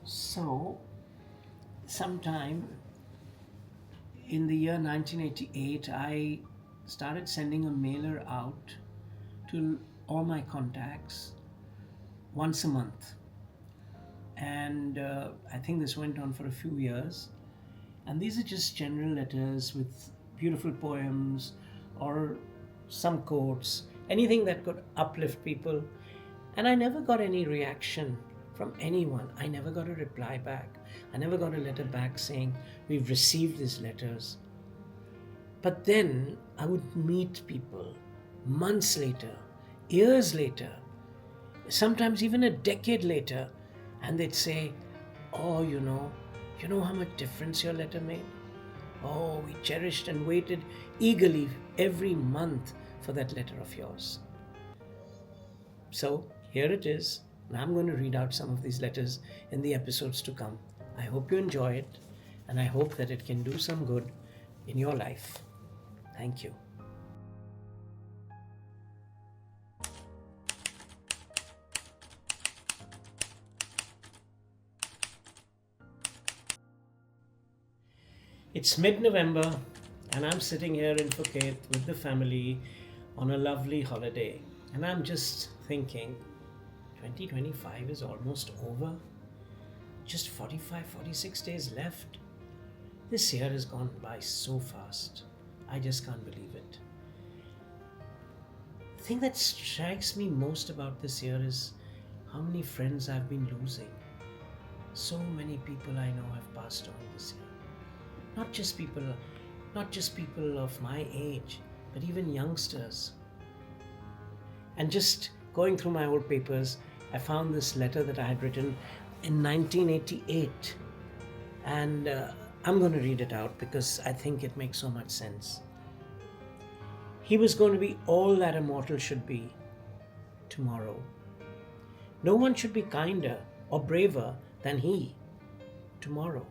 So, sometime in the year 1988, I started sending a mailer out to all my contacts once a month. And I think this went on for a few years. And these are just general letters with beautiful poems or some quotes, anything that could uplift people. And I never got any reaction from anyone. I never got a reply back. I never got a letter back saying, "We've received these letters." But then I would meet people months later, years later, sometimes even a decade later, and they'd say, "Oh, you know how much difference your letter made? Oh, we cherished and waited eagerly every month for that letter of yours." So here it is, and I'm going to read out some of these letters in the episodes to come. I hope you enjoy it, and I hope that it can do some good in your life. Thank you. It's mid-November, and I'm sitting here in Phuket with the family on a lovely holiday. And I'm just thinking, 2025 is almost over. Just 45, 46 days left. This year has gone by so fast. I just can't believe it. The thing that strikes me most about this year is how many friends I've been losing. So many people I know have passed on this year. Not just people of my age, but even youngsters. And just going through my old papers, I found this letter that I had written in 1988. And I'm going to read it out because I think it makes so much sense. He was going to be all that a mortal should be tomorrow. No one should be kinder or braver than he tomorrow.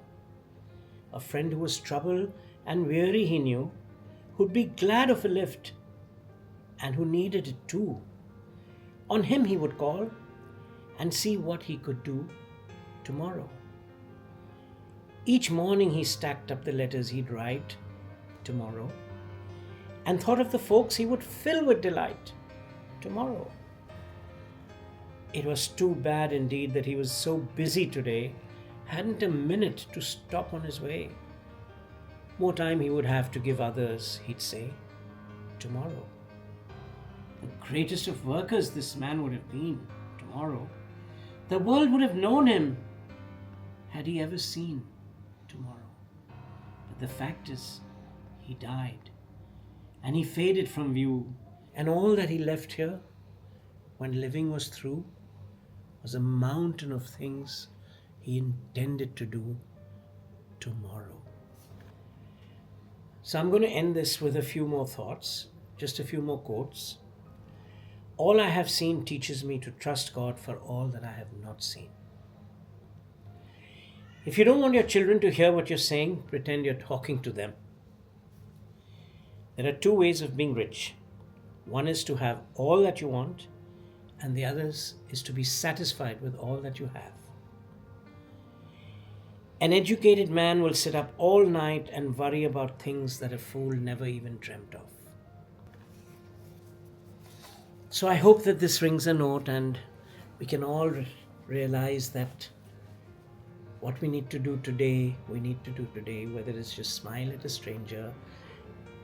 A friend who was troubled and weary, he knew, who'd be glad of a lift and who needed it too. On him he would call and see what he could do tomorrow. Each morning he stacked up the letters he'd write tomorrow and thought of the folks he would fill with delight tomorrow. It was too bad indeed that he was so busy today, hadn't a minute to stop on his way. More time he would have to give others, he'd say, tomorrow. The greatest of workers this man would have been tomorrow. The world would have known him had he ever seen tomorrow. But the fact is, he died and he faded from view, and all that he left here when living was through was a mountain of things he intended to do tomorrow. So I'm going to end this with a few more thoughts, just a few more quotes. All I have seen teaches me to trust God for all that I have not seen. If you don't want your children to hear what you're saying, pretend you're talking to them. There are two ways of being rich. One is to have all that you want, and the other is to be satisfied with all that you have. An educated man will sit up all night and worry about things that a fool never even dreamt of. So I hope that this rings a note and we can all realize that what we need to do today, we need to do today, whether it's just smile at a stranger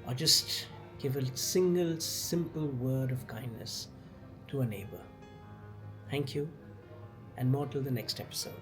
or just give a single simple word of kindness to a neighbor. Thank you, and more till the next episode.